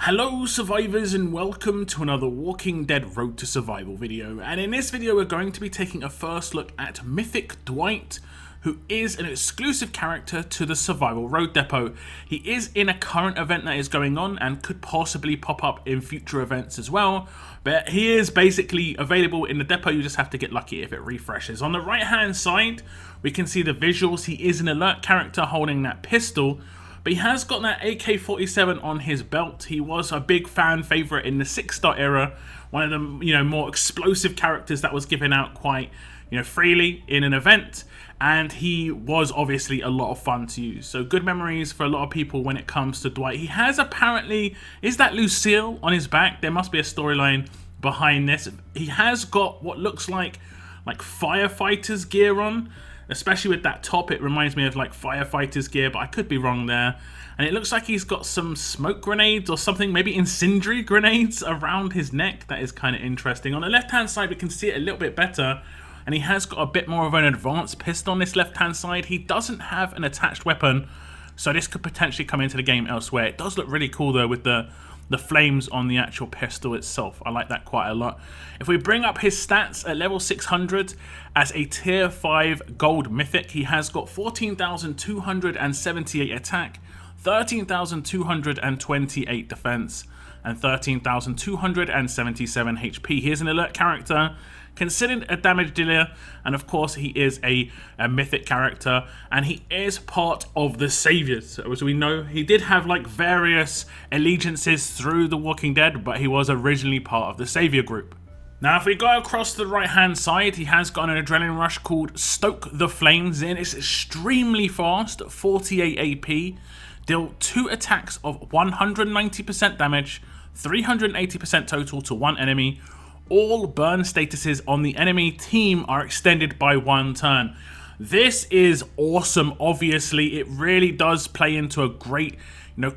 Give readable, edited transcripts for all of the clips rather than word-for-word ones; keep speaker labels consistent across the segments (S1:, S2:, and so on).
S1: Hello survivors and welcome to another Walking Dead Road to Survival video, and in this video we're going to be taking a first look at Mythic Dwight, who is an exclusive character to the Survival Road Depot. He is in a current event that is going on and could possibly pop up in future events as well, but he is basically available in the depot. You just have to get lucky if it refreshes. On the right hand side we can see the visuals. He is an alert character holding that pistol, but he has got that AK-47 on his belt. He was a big fan favorite in the 6-star era, one of the more explosive characters that was given out quite freely in an event, and he was obviously a lot of fun to use. So good memories for a lot of people when it comes to Dwight. He has apparently, is that Lucille on his back? There must be a storyline behind this. He has got what looks like firefighters gear on. Especially with that top, it reminds me of like firefighters gear, but I could be wrong there. And it looks like he's got some smoke grenades or something, maybe incendiary grenades around his neck. That is kind of interesting. On the left hand side we can see it a little bit better, and he has got a bit more of an advanced pistol on this left hand side. He doesn't have an attached weapon, so this could potentially come into the game elsewhere. It does look really cool though with the flames on the actual pistol itself. I like that quite a lot. If we bring up his stats at level 600 as a tier 5 gold mythic, he has got 14,278 attack, 13,228 defense, and 13,277 HP. He is an alert character, considered a damage dealer, and of course he is a mythic character, and he is part of the Saviors. So as we know, he did have like various allegiances through The Walking Dead, but he was originally part of the Savior group. Now if we go across the right hand side, he has got an adrenaline rush called Stoke the Flames in. It's extremely fast, 48 AP, deal 2 attacks of 190% damage, 380% total to one enemy. All burn statuses on the enemy team are extended by 1 turn. This is awesome. Obviously it really does play into a great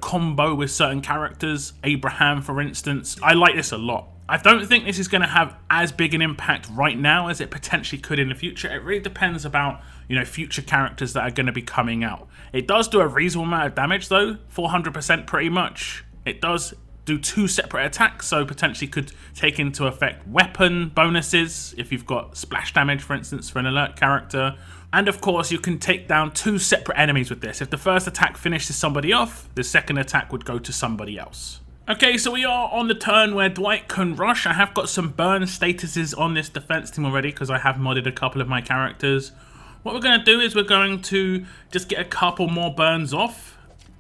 S1: combo with certain characters. Abraham, for instance. I like this a lot. I don't think this is going to have as big an impact right now as it potentially could in the future. It really depends about future characters that are going to be coming out. It does do a reasonable amount of damage though, 400% pretty much. It does do 2 separate attacks, so potentially could take into effect weapon bonuses if you've got splash damage, for instance, for an alert character. And of course you can take down 2 separate enemies with this. If the first attack finishes somebody off, the second attack would go to somebody else. Okay, so we are on the turn where Dwight can rush. I have got some burn statuses on this defense team already because I have modded a couple of my characters. What we're going to do is we're going to just get a couple more burns off.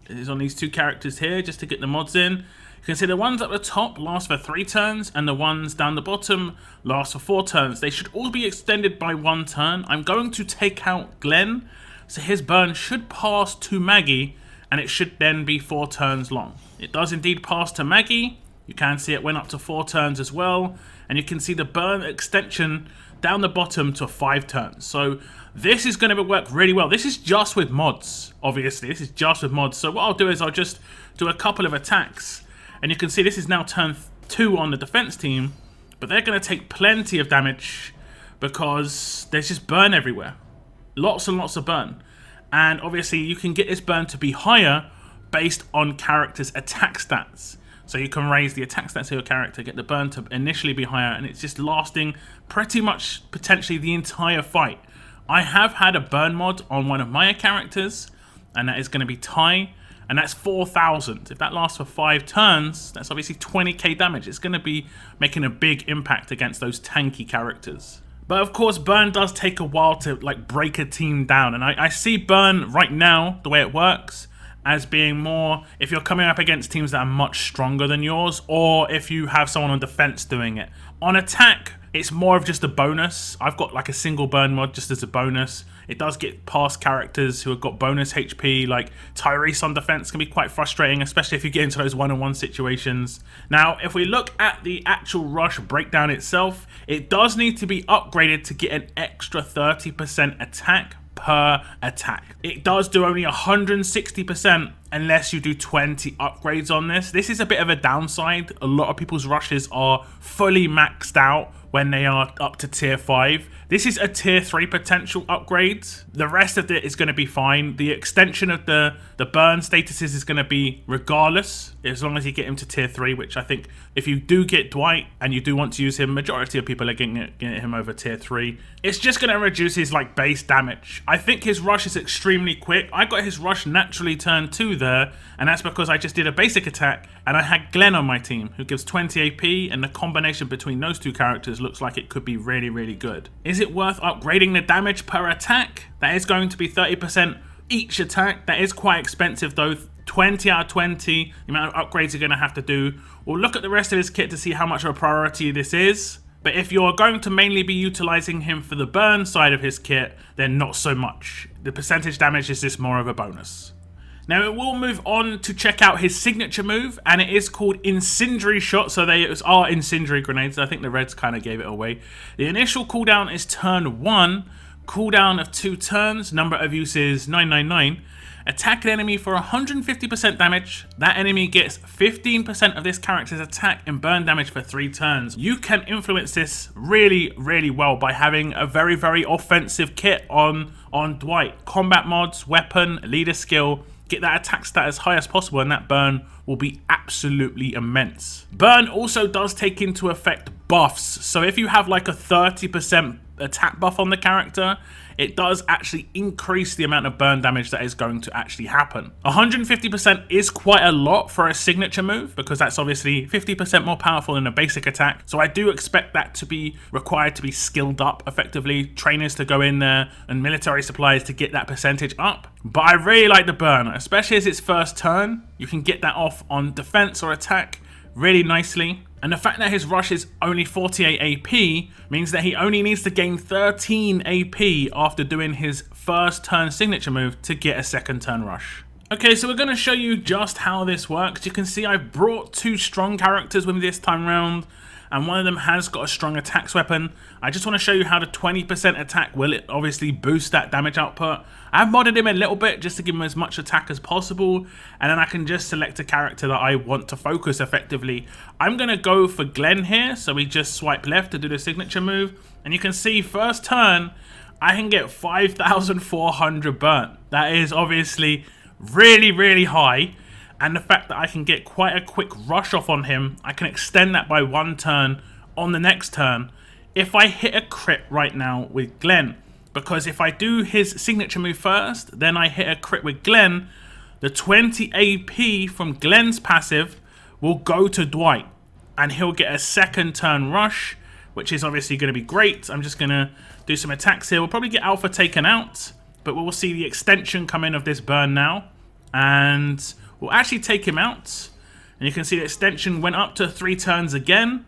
S1: It is on these 2 characters here just to get the mods in. You can see the ones at the top last for 3 turns and the ones down the bottom last for 4 turns. They should all be extended by 1 turn. I'm going to take out Glenn, so his burn should pass to Maggie, and it should then be 4 turns long. It does indeed pass to Maggie. You can see it went up to 4 turns as well, and you can see the burn extension down the bottom to 5 turns. So this is going to work really well. This is just with mods, obviously. This is just with mods. So what I'll do is I'll just do a couple of attacks, and you can see this is now turn 2 on the defense team, but they're going to take plenty of damage because there's just burn everywhere. Lots and lots of burn. And obviously you can get this burn to be higher based on characters' attack stats. So you can raise the attack stats of your character, get the burn to initially be higher, and it's just lasting pretty much potentially the entire fight. I have had a burn mod on one of my characters, and that is going to be Ty, and that's 4,000. If that lasts for 5 turns, that's obviously 20k damage. It's going to be making a big impact against those tanky characters. But of course, burn does take a while to break a team down, and I see burn right now, the way it works, as being more if you're coming up against teams that are much stronger than yours, or if you have someone on defense doing it. On attack, it's more of just a bonus. I've got like a single burn mod just as a bonus. It does get past characters who have got bonus HP, like Tyrese on defense can be quite frustrating, especially if you get into those one-on-one situations. Now, if we look at the actual rush breakdown itself, it does need to be upgraded to get an extra 30% attack per attack. It does do only 160% unless you do 20 upgrades on this. This is a bit of a downside. A lot of people's rushes are fully maxed out when they are up to tier 5. This is a tier 3 potential upgrade. The rest of it is going to be fine. The extension of the burn statuses is going to be regardless, as long as you get him to tier 3, which I think if you do get Dwight and you do want to use him, majority of people are getting him over tier 3. It's just going to reduce his like base damage. I think his rush is extremely quick. I got his rush naturally turn 2 there, and that's because I just did a basic attack and I had Glenn on my team who gives 20 AP, and the combination between those two characters looks like it could be really, really good. Is it worth upgrading the damage per attack? That is going to be 30% each attack. That is quite expensive though. 20 out of 20, the amount of upgrades you're going to have to do. We'll look at the rest of his kit to see how much of a priority this is. But if you're going to mainly be utilizing him for the burn side of his kit, then not so much. The percentage damage is just more of a bonus. Now we'll move on to check out his signature move, and it is called Incendiary Shot. So they are incendiary grenades. I think the Reds kind of gave it away. The initial cooldown is turn 1, cooldown of 2 turns, number of uses 999. Attack an enemy for 150% damage. That enemy gets 15% of this character's attack and burn damage for 3 turns. You can influence this really, really well by having a very, very offensive kit on Dwight. Combat mods, weapon, leader skill. Get that attack stat as high as possible, and that burn will be absolutely immense. Burn also does take into effect buffs. So if you have like a 30% attack buff on the character, it does actually increase the amount of burn damage that is going to actually happen. 150% is quite a lot for a signature move, because that's obviously 50% more powerful than a basic attack. So I do expect that to be required to be skilled up effectively, trainers to go in there and military supplies to get that percentage up. But I really like the burn, especially as its first turn. You can get that off on defense or attack really nicely. And the fact that his rush is only 48 AP means that he only needs to gain 13 AP after doing his first turn signature move to get a second turn rush. Okay, so we're going to show you just how this works. You can see I've brought 2 strong characters with me this time round, and one of them has got a strong attacks weapon. I just want to show you how the 20% attack will obviously boost that damage output. I've modded him a little bit just to give him as much attack as possible, and then I can just select a character that I want to focus effectively. I'm going to go for Glenn here, so we just swipe left to do the signature move, and you can see first turn I can get 5,400 burn. That is obviously really, really high. And the fact that I can get quite a quick rush off on him, I can extend that by 1 turn on the next turn if I hit a crit right now with Glenn. Because if I do his signature move first, then I hit a crit with Glenn, the 20 AP from Glenn's passive will go to Dwight, and he'll get a second turn rush, which is obviously going to be great. I'm just going to do some attacks here. We'll probably get Alpha taken out, but we'll see the extension come in of this burn now, and we'll actually take him out. And you can see the extension went up to 3 turns again.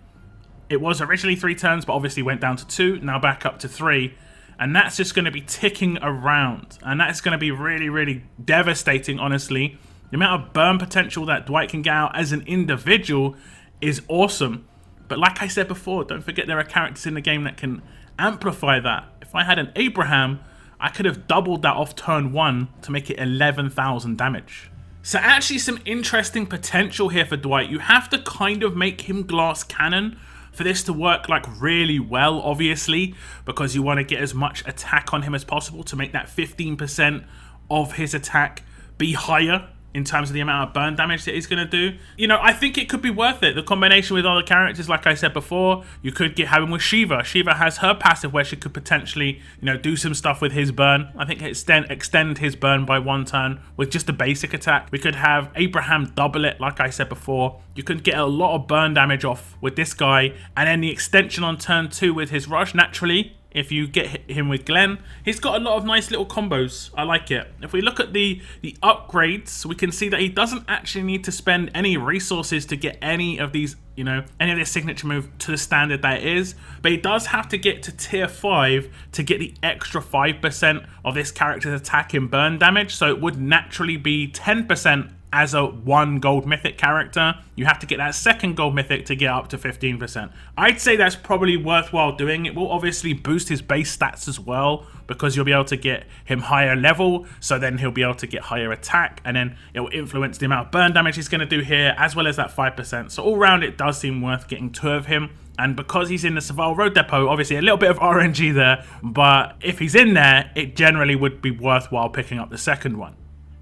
S1: It was originally 3 turns, but obviously went down to 2, now back up to 3. And that's just going to be ticking around. And that's going to be really, really devastating, honestly. The amount of burn potential that Dwight can get out as an individual is awesome. But like I said before, don't forget there are characters in the game that can amplify that. If I had an Abraham, I could have doubled that off turn 1 to make it 11,000 damage. So actually some interesting potential here for Dwight. You have to kind of make him glass cannon for this to work like really well, obviously, because you want to get as much attack on him as possible to make that 15% of his attack be higher in terms of the amount of burn damage that he's going to do. You know, I think it could be worth it. The combination with other characters, like I said before, you could have him with Shiva. Shiva has her passive where she could potentially, you know, do some stuff with his burn. I think extend his burn by 1 turn with just a basic attack. We could have Abraham double it, like I said before. You could get a lot of burn damage off with this guy, and then the extension on turn 2 with his rush naturally. If you get him with Glenn, he's got a lot of nice little combos. I like it. If we look at the upgrades, we can see that he doesn't actually need to spend any resources to get any of these, you know, any of this signature move to the standard that it is. But he does have to get to tier 5 to get the extra 5% of this character's attack and burn damage. So it would naturally be 10% as a 1 gold mythic character. You have to get that 2nd gold mythic to get up to 15%. I'd say that's probably worthwhile doing. It will obviously boost his base stats as well, because you'll be able to get him higher level, so then he'll be able to get higher attack, and then it will influence the amount of burn damage he's going to do here, as well as that 5%. So all round, it does seem worth getting 2 of him. And because he's in the Survival Road Depot, obviously a little bit of RNG there, but if he's in there, it generally would be worthwhile picking up the 2nd one.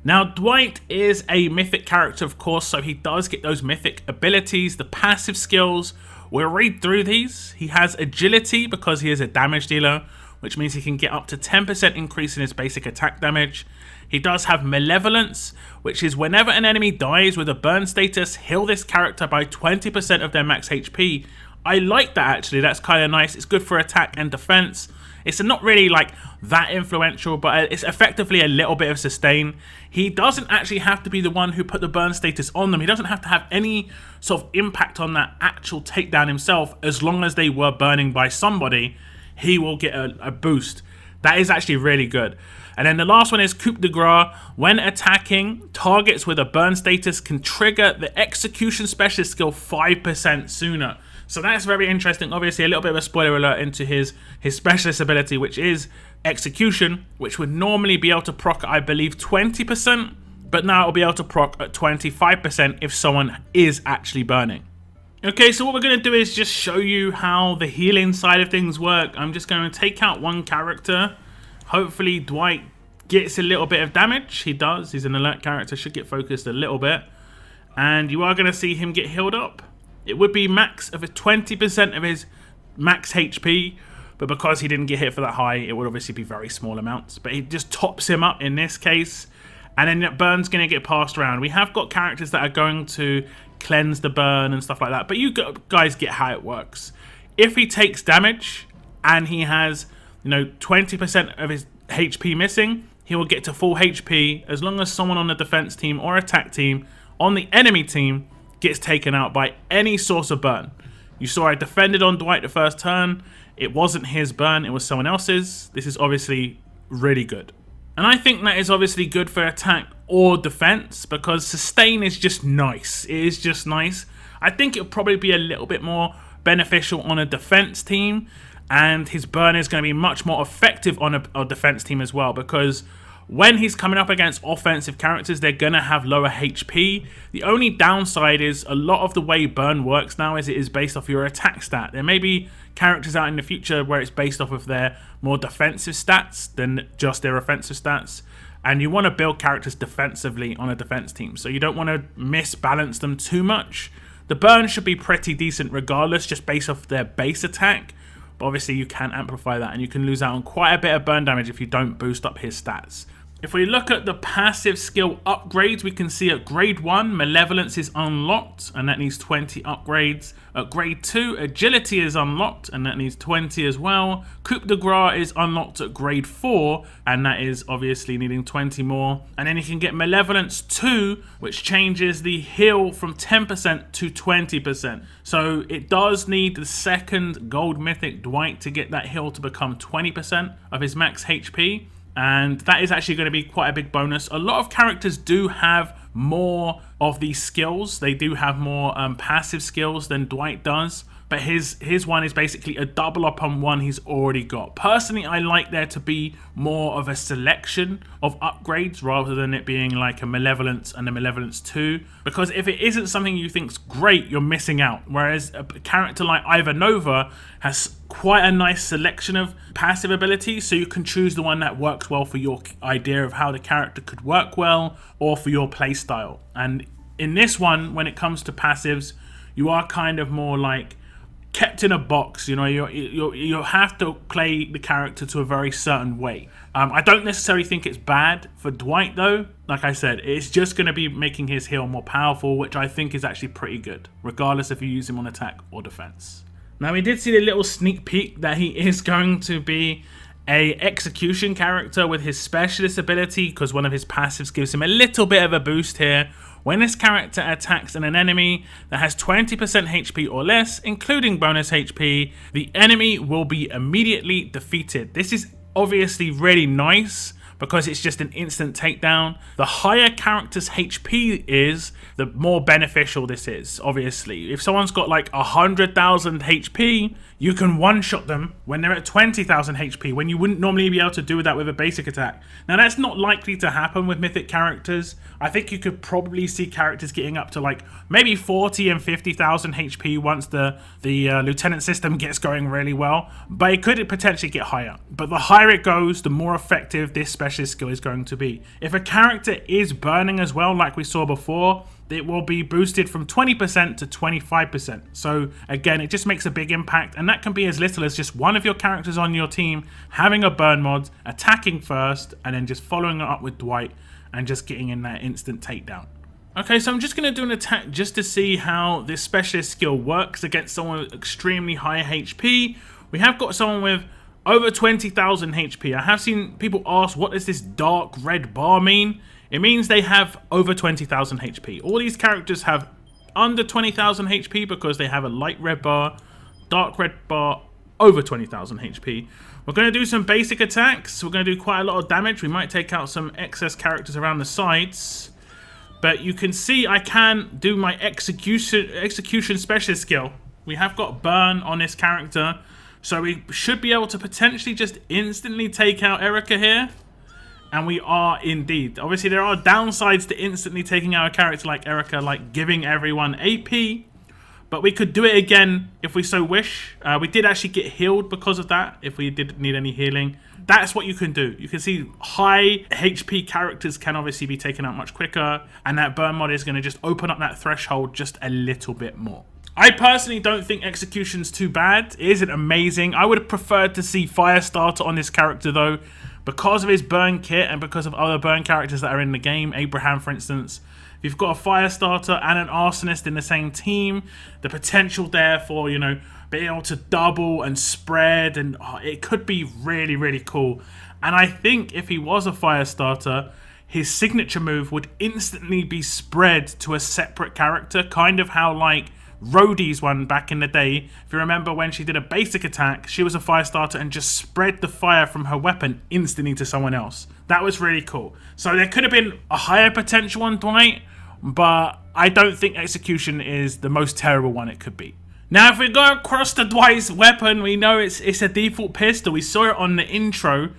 S1: Now, Dwight is a mythic character, of course, so he does get those mythic abilities, the passive skills. We'll read through these. He has agility because he is a damage dealer, which means he can get up to 10% increase in his basic attack damage. He does have malevolence, which is whenever an enemy dies with a burn status, heal this character by 20% of their max HP. I like that, actually. That's kind of nice. It's good for attack and defense. It's not really like that influential, but it's effectively a little bit of sustain. He doesn't actually have to be the one who put the burn status on them. He doesn't have to have any sort of impact on that actual takedown himself. As long as they were burning by somebody, he will get a boost. That is actually really good. And then the last one is coup de grace. When attacking, targets with a burn status can trigger the execution specialist skill 5% sooner. So that's very interesting. Obviously, a little bit of a spoiler alert into his specialist ability, which is execution, which would normally be able to proc at, I believe, 20%, but now it'll be able to proc at 25% if someone is actually burning. Okay, so what we're going to do is just show you how the healing side of things work. I'm just going to take out one character. Hopefully, Dwight gets a little bit of damage. He does. He's an alert character, should get focused a little bit. And you are going to see him get healed up. It would be max of a 20% of his max HP, but because he didn't get hit for that high, it would obviously be very small amounts. But he just tops him up in this case, and then that burn's going to get passed around. We have got characters that are going to cleanse the burn and stuff like that, but you guys get how it works. If he takes damage and he has, 20% of his HP missing, he will get to full HP as long as someone on the defense team or attack team on the enemy team gets taken out by any source of burn. You saw I defended on Dwight the first turn. It wasn't his burn, it was someone else's. This is obviously really good. And I think that is obviously good for attack or defense, because sustain is just nice. It is just nice. I think it'll probably be a little bit more beneficial on a defense team, and his burn is going to be much more effective on a defense team as well, because when he's coming up against offensive characters, they're going to have lower HP. The only downside is a lot of the way burn works now is it is based off your attack stat. There may be characters out in the future where it's based off of their more defensive stats than just their offensive stats. And you want to build characters defensively on a defense team, so you don't want to misbalance them too much. The burn should be pretty decent regardless, just based off their base attack. But obviously you can amplify that, and you can lose out on quite a bit of burn damage if you don't boost up his stats. If we look at the passive skill upgrades, we can see at grade 1, Malevolence is unlocked, and that needs 20 upgrades. At grade 2, Agility is unlocked, and that needs 20 as well. Coup de grace is unlocked at grade 4, and that is obviously needing 20 more. And then you can get Malevolence 2, which changes the heal from 10% to 20%. So it does need the 2nd gold mythic Dwight to get that heal to become 20% of his max HP. And that is actually going to be quite a big bonus. A lot of characters do have more of these skills. They do have more passive skills than Dwight does. But his one is basically a double up on one he's already got. Personally, I like there to be more of a selection of upgrades rather than it being like a Malevolence and a Malevolence 2. Because if it isn't something you think's great, you're missing out. Whereas a character like Ivanova has quite a nice selection of passive abilities, so you can choose the one that works well for your idea of how the character could work well or for your playstyle. And in this one, when it comes to passives, you are kind of more like kept in a box. You have to play the character to a very certain way. I don't necessarily think it's bad for Dwight though. Like I said, it's just going to be making his heal more powerful, which I think is actually pretty good, regardless if you use him on attack or defense. Now, we did see the little sneak peek that he is going to be a execution character with his specialist ability, because one of his passives gives him a little bit of a boost here. When this character attacks an enemy that has 20% HP or less, including bonus HP, the enemy will be immediately defeated. This is obviously really nice, because it's just an instant takedown. The higher character's HP is, the more beneficial this is, obviously. If someone's got like 100,000 HP, you can one-shot them when they're at 20,000 HP, when you wouldn't normally be able to do that with a basic attack. Now, that's not likely to happen with mythic characters. I think you could probably see characters getting up to like maybe 40 and 50,000 HP once the lieutenant system gets going really well, but it could potentially get higher. But the higher it goes, the more effective this specialist skill is going to be. If a character is burning as well, like we saw before, it will be boosted from 20% to 25%. So again, it just makes a big impact, and that can be as little as just one of your characters on your team having a burn mod, attacking first, and then just following it up with Dwight and just getting in that instant takedown. Okay, so I'm just going to do an attack just to see how this specialist skill works against someone with extremely high HP. We have got someone with over 20,000 HP. I have seen people ask, what does this dark red bar mean? It means they have over 20,000 HP. All these characters have under 20,000 HP because they have a light red bar, dark red bar, over 20,000 HP. We're going to do some basic attacks. We're going to do quite a lot of damage. We might take out some excess characters around the sides. But you can see I can do my execution specialist skill. We have got burn on this character. So we should be able to potentially just instantly take out Erica here. And we are indeed. Obviously, there are downsides to instantly taking out a character like Erica, like giving everyone AP. But we could do it again if we so wish. We did actually get healed because of that, if we did need any healing. That's what you can do. You can see high HP characters can obviously be taken out much quicker. And that burn mod is going to just open up that threshold just a little bit more. I personally don't think execution's too bad. It isn't amazing. I would have preferred to see Firestarter on this character though, because of his burn kit and because of other burn characters that are in the game. Abraham, for instance. If you've got a Firestarter and an Arsonist in the same team, the potential there for, you know, being able to double and spread, and it could be really, really cool. And I think if he was a Firestarter, his signature move would instantly be spread to a separate character, kind of how like Rhodey's one back in the day. If you remember when she did a basic attack, she was a Firestarter and just spread the fire from her weapon instantly to someone else. That was really cool. So there could have been a higher potential on Dwight, but I don't think execution is the most terrible one it could be. Now, if we go across to Dwight's weapon, we know it's a default pistol. We saw it on the intro.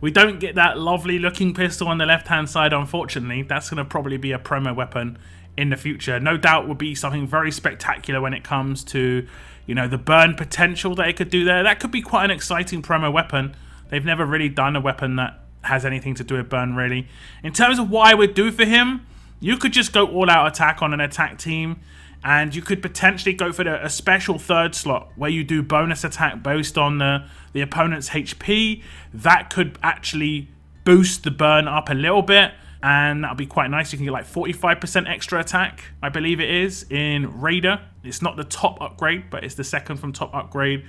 S1: We don't get that lovely looking pistol on the left-hand side, unfortunately. That's going to probably be a promo weapon in the future. No doubt would be something very spectacular when it comes to, you know, the burn potential that it could do there. That could be quite an exciting promo weapon. They've never really done a weapon that has anything to do with burn, really. In terms of what I would do for him, you could just go all-out attack on an attack team, and you could potentially go for a special third slot where you do bonus attack based on the opponent's HP. That could actually boost the burn up a little bit, and that'll be quite nice. You can get like 45% extra attack, I believe it is, in Raider. It's not the top upgrade, but it's the second from top upgrade.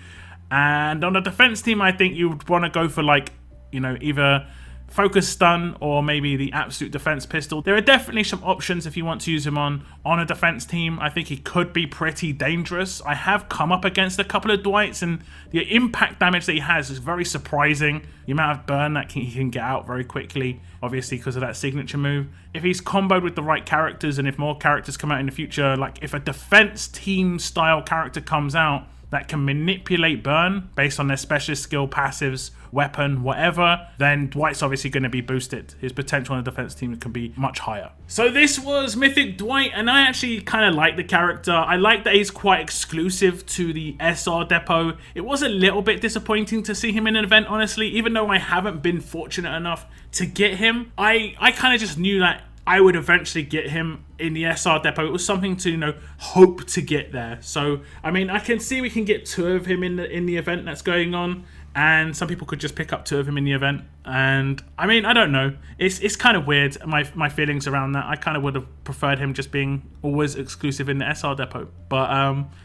S1: And on the defense team, I think you would want to go for, like, you know, either focus stun or maybe the absolute defense pistol. There are definitely some options if you want to use him on a defense team. I think he could be pretty dangerous. I have come up against a couple of Dwights, and the impact damage that he has is very surprising. The amount of burn that he can get out very quickly, obviously because of that signature move. If he's comboed with the right characters, and if more characters come out in the future, like if a defense team style character comes out that can manipulate burn based on their specialist skill, passives, weapon, whatever, then Dwight's obviously going to be boosted. His potential on the defense team can be much higher. So this was Mythic Dwight, and I actually kind of like the character. I like that he's quite exclusive to the SR depot. It was a little bit disappointing to see him in an event, honestly, even though I haven't been fortunate enough to get him. I kind of just knew that I would eventually get him in the SR depot. It was something to, you know, hope to get there. So, I mean, I can see we can get 2 of him in the event that's going on, and some people could just pick up 2 of him in the event. And I mean, I don't know. It's kind of weird, my feelings around that. I kind of would have preferred him just being always exclusive in the SR depot. But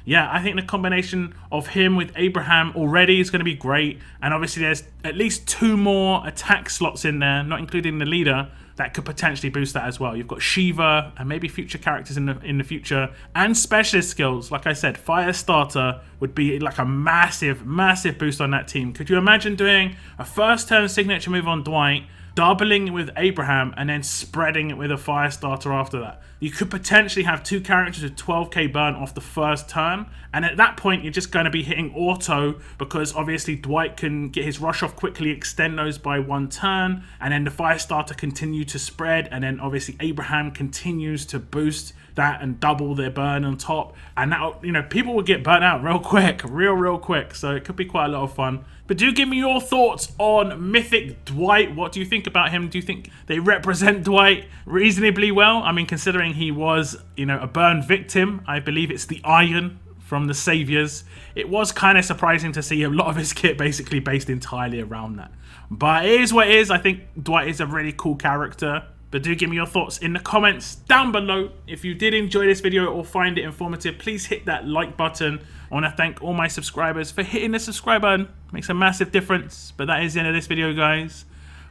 S1: yeah, I think the combination of him with Abraham already is going to be great. And obviously there's at least 2 more attack slots in there, not including the leader, that could potentially boost that as well. You've got Shiva and maybe future characters in the future, and specialist skills. Like I said, Firestarter would be like a massive, massive boost on that team. Could you imagine doing a first turn signature move on Dwight, doubling it with Abraham, and then spreading it with a fire starter after that. You could potentially have 2 characters with 12k burn off the first turn, and at that point you're just going to be hitting auto, because obviously Dwight can get his rush off quickly, extend those by 1 turn, and then the fire starter continue to spread, and then obviously Abraham continues to boost that and double their burn on top, and now, you know, people will get burnt out real quick, real quick, so it could be quite a lot of fun. But do give me your thoughts on Mythic Dwight. What do you think about him? Do you think they represent Dwight reasonably well? I mean, considering he was, you know, a burn victim, I believe it's the iron from the Saviors. It was kind of surprising to see a lot of his kit basically based entirely around that. But it is what it is. I think Dwight is a really cool character. But do give me your thoughts in the comments down below. If you did enjoy this video or find it informative, please hit that like button. I want to thank all my subscribers for hitting the subscribe button. Makes a massive difference. But that is the end of this video, guys.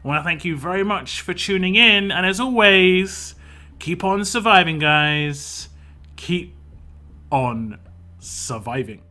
S1: I want to thank you very much for tuning in. And as always, keep on surviving, guys. Keep on surviving.